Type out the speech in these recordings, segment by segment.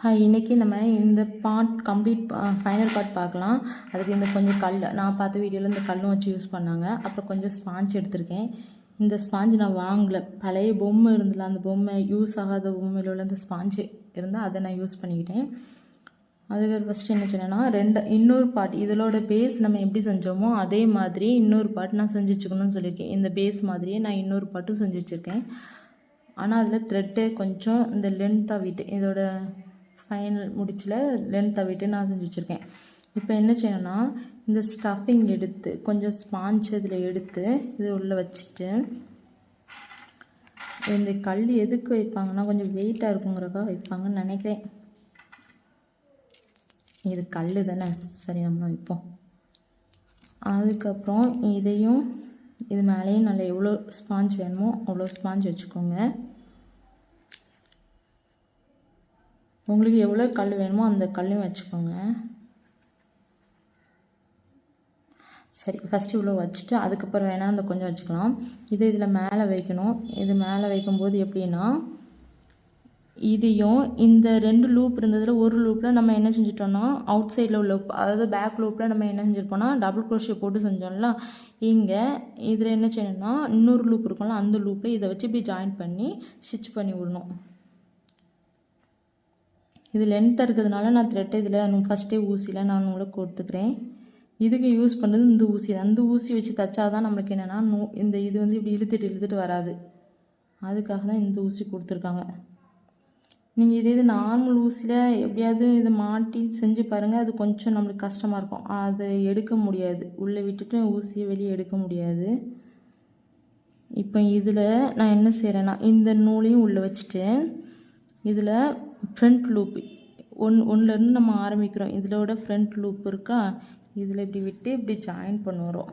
இன்றைக்கி நம்ம இந்த பார்ட் கம்ப்ளீட் ஃபைனல் பார்ட் பார்க்கலாம். அதுக்கு இந்த கொஞ்சம் கல் நான் பார்த்த வீடியோவில் இந்த கல்லும் வச்சு யூஸ் பண்ணாங்க. அப்புறம் கொஞ்சம் ஸ்பாஞ்ச் எடுத்திருக்கேன். இந்த ஸ்பாஞ்ச் நான் வாங்கலை, பழைய பொம்மை இருந்ததில்ல, அந்த பொம்மை யூஸ் ஆகாத பொம்மையில் உள்ள அந்த ஸ்பாஞ்சு இருந்தால் அதை நான் யூஸ் பண்ணிக்கிட்டேன். அதுக்கு ஃபஸ்ட்டு என்ன சொன்னேன்னா இன்னொரு பார்ட் இதோட பேஸ் நம்ம எப்படி செஞ்சோமோ அதே மாதிரி இன்னொரு பார்ட் நான் செஞ்சு வச்சுக்கணும்னு சொல்லியிருக்கேன். இந்த பேஸ் மாதிரியே நான் இன்னொரு பார்ட்டும் செஞ்சு வச்சுருக்கேன். ஆனால் அதில் த்ரெட்டு கொஞ்சம் இந்த லென்த்தாக விட்டு இதோட ஃபைனல் முடிச்சில் லென்த்தை விட்டு நான் செஞ்சு வச்சுருக்கேன். இப்போ என்ன செய்யணும்னா இந்த ஸ்டஃபிங் எடுத்து கொஞ்சம் ஸ்பாஞ்ச் இதில் எடுத்து இது உள்ளே வச்சுட்டு இந்த கல் எதுக்கு வைப்பாங்கன்னா கொஞ்சம் வெயிட்டாக இருக்குங்கிறக்காக வைப்பாங்கன்னு நினைக்கிறேன். இது கல் தானே, சரி நம்ம வைப்போம். அதுக்கப்புறம் இதையும் இது மேலேயும் நல்லா எவ்வளோ ஸ்பாஞ்ச் வேணுமோ அவ்வளோ ஸ்பாஞ்ச் வச்சுக்கோங்க. உங்களுக்கு எவ்வளோ கல் வேணுமோ அந்த கல்லையும் வச்சுக்கோங்க. சரி, ஃபஸ்ட்டு இவ்வளோ வச்சுட்டு அதுக்கப்புறம் வேணால் அந்த கொஞ்சம் வச்சுக்கலாம். இதில் மேலே வைக்கணும். இது மேலே வைக்கும்போது எப்படின்னா இதையும் இந்த 2 லூப் இருந்ததில் ஒரு லூப்பில் நம்ம என்ன செஞ்சிட்டோம்னா அவுட் சைடில் உள்ள அதாவது பேக் லூப்பில் நம்ம என்ன செஞ்சுருப்போம்னா டபுள் க்ரோஷே போட்டு செஞ்சோம்ல. இங்கே இதில் என்ன செய்யணும்னா இன்னொரு லூப் இருக்கும்ல, அந்த லூப்பில் இதை வச்சு இப்படி ஜாயின் பண்ணி ஸ்டிச் பண்ணி விடணும். இது லென்த்தாக இருக்கிறதுனால நான் த்ரெட்டை இதில் ஃபஸ்ட்டே ஊசியில் நான் உங்களுக்கு கொடுத்துக்கிறேன். இதுக்கு யூஸ் பண்ணுறது இந்த ஊசி தான். அந்த ஊசி வச்சு தைச்சா தான் நம்மளுக்கு என்னென்னா இந்த இது வந்து இப்படி இழுத்துட்டு வராது. அதுக்காக தான் இந்த ஊசி கொடுத்துருக்காங்க. நீங்கள் இது நார்மல் ஊசியில் எப்படியாவது இதை மாட்டி செஞ்சு பாருங்கள். அது கொஞ்சம் நம்மளுக்கு கஷ்டமாக இருக்கும். அதை எடுக்க முடியாது, உள்ளே விட்டுட்டு ஊசியை வெளியே எடுக்க முடியாது. இப்போ இதில் நான் என்ன செய்கிறேன்னா இந்த நூலையும் உள்ளே வச்சுட்டு இதில் ஃப்ரண்ட் லூப் ஒன்றுலேருந்து நம்ம ஆரம்பிக்கிறோம். இதோட ஃப்ரண்ட் லூப் இருக்கா, இதில் இப்படி விட்டு இப்படி ஜாயின் பண்ணுறோம்.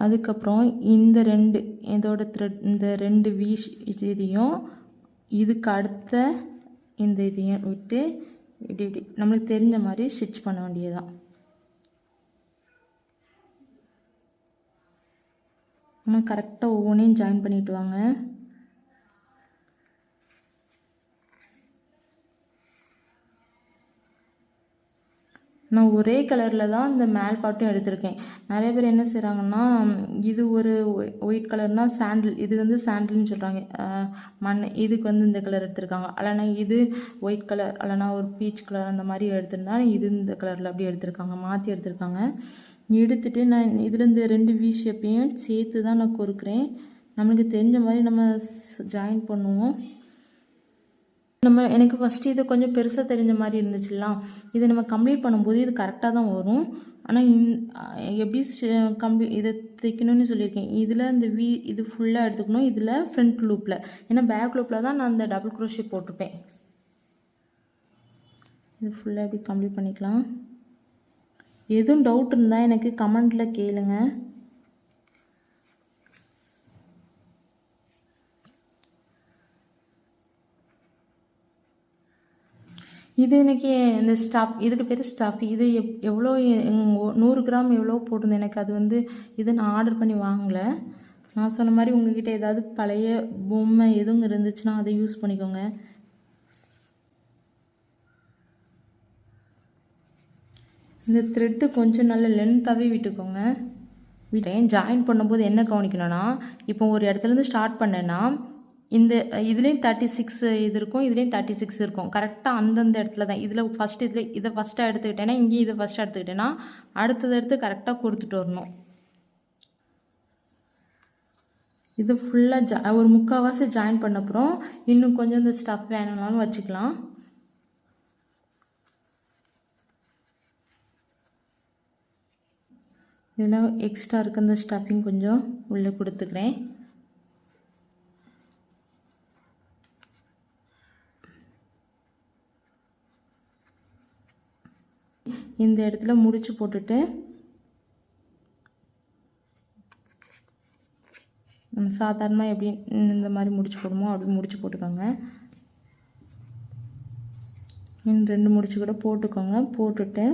அதுக்கப்புறம் இந்த 2 இதோட த்ரெட் இந்த 2 வீஷ் இதையும் இதுக்கு அடுத்த இந்த இதையும் விட்டு இப்படி இப்படி நம்மளுக்கு தெரிஞ்ச மாதிரி ஸ்டிச் பண்ண வேண்டியதுதான். நம்ம கரெக்டாக ஒவ்வொன்றையும் ஜாயின் பண்ணிட்டு வாங்க. நான் ஒரே கலரில் தான் இந்த மேல் பாட்டும் எடுத்திருக்கேன். நிறைய பேர் என்ன செய்கிறாங்கன்னா இது ஒரு ஒயிட் கலர்னால் சாண்டில், இது வந்து சாண்டில்னு சொல்கிறாங்க மண், இதுக்கு வந்து இந்த கலர் எடுத்திருக்காங்க. இல்லைனா இது ஒயிட் கலர் இல்லைனா ஒரு பீச் கலர் அந்த மாதிரி எடுத்திருந்தா இது இந்த கலரில் அப்படி எடுத்திருக்காங்க, மாற்றி எடுத்திருக்காங்க. எடுத்துகிட்டு நான் இதில் இந்த 2 வீ ஷேப்பையும் சேர்த்து தான் நான் கொறுக்கிறேன். நம்மளுக்கு தெரிஞ்ச மாதிரி நம்ம ஜாயின் பண்ணுவோம். எனக்கு ஃபஸ்ட்டு இது கொஞ்சம் பெருசாக தெரிஞ்ச மாதிரி இருந்துச்சுலாம். இதை நம்ம கம்ப்ளீட் பண்ணும்போது இது கரெக்டாக தான் வரும். ஆனால் எப்படி இதை தைக்கணும்னு சொல்லியிருக்கேன். இதில் இந்த இது ஃபுல்லாக எடுத்துக்கணும். இதில் ஃப்ரண்ட் லூப்பில், ஏன்னா பேக் லூப்பில் தான் நான் அந்த டபுள் க்ரோஷே போட்டிருப்பேன். இது ஃபுல்லாக எப்படி கம்ப்ளீட் பண்ணிக்கலாம். எதுவும் டவுட் இருந்தால் எனக்கு கமெண்டில் கேளுங்க. இது இன்றைக்கி இந்த இதுக்கு பேர் ஸ்டஃப். இது எவ்வளோ 100 கிராம் எவ்வளோ போட்டிருந்தேன். எனக்கு அது வந்து இது நான் ஆர்டர் பண்ணி வாங்கலை. நான் சொன்ன மாதிரி உங்கள்கிட்ட ஏதாவது பழைய பொம்மை எதுவும் இருந்துச்சுன்னா அதை யூஸ் பண்ணிக்கோங்க. இந்த த்ரெட்டு கொஞ்சம் நல்ல லென்த்தாகவே விட்டுக்கோங்க. ஜாயின் பண்ணும்போது என்ன கவனிக்கணும்னா, இப்போ ஒரு இடத்துலேருந்து ஸ்டார்ட் பண்ணேன்னா இதுலேயும் 36 இது இருக்கும், இதுலேயும் 36 இருக்கும். கரெக்டாக அந்தந்த இடத்துல தான். இதில் இதை ஃபஸ்ட்டாக எடுத்துக்கிட்டேன்னா இங்கேயும் இதை ஃபஸ்ட்டாக எடுத்துக்கிட்டேன்னா அடுத்தது எடுத்து கரெக்டாக கொடுத்துட்டு வரணும். இது ஃபுல்லாக ஒரு 3/4 ஜாயின் பண்ண அப்புறம் இன்னும் கொஞ்சம் இந்த ஸ்டஃப் வேணும்னாலும் வச்சுக்கலாம். இதில் எக்ஸ்ட்ரா இருக்க இந்த ஸ்டஃபிங் கொஞ்சம் உள்ளே கொடுத்துக்கிறேன். இந்த இடத்துல முடிச்சு போட்டுட்டு நம்ம சாதாரணமாக எப்படி இந்த மாதிரி முடிச்சு போடுமோ அப்படி முடிச்சு போட்டுக்கோங்க. இன்னும் 2 முடிச்சு கூட போட்டுக்கோங்க. போட்டுட்டு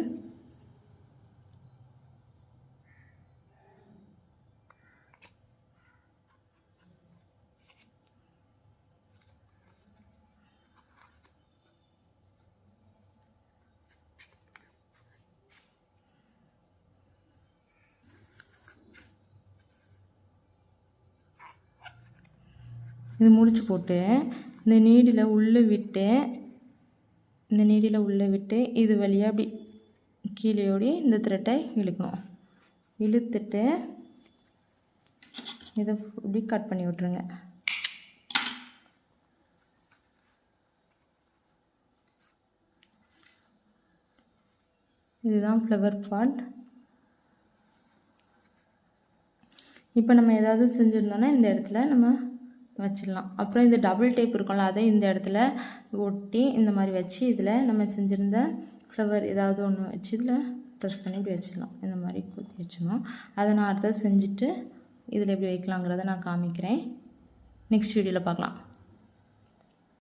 இது முடிச்சு போட்டு இந்த நீடில் உள்ளே விட்டு இது வழியாக அப்படி கீழேயோடி இந்த த்ரெட்டை இழுக்கணும். இழுத்துட்டு இதை இப்படி கட் பண்ணி விட்ருங்க. இதுதான் ஃப்ளவர் பாட். இப்போ நம்ம ஏதாவது செஞ்சுருந்தோன்னா இந்த இடத்துல நம்ம வச்சிடலாம். அப்புறம் இந்த டபுள் டேப் இருக்கும்ல, அதை இந்த இடத்துல ஒட்டி இந்த மாதிரி வச்சு இதில் நம்ம செஞ்சுருந்த ஃப்ளவர் ஏதாவது ஒன்று வச்சு இதில் ப்ரெஸ் பண்ணி இப்படி வச்சிடலாம். இந்த மாதிரி குத்தி வச்சிடணும். அதை நான் அடுத்தது செஞ்சுட்டு இதில் எப்படி வைக்கலாங்கிறத நான் காமிக்கிறேன். நெக்ஸ்ட் வீடியோவில் பார்க்கலாம்.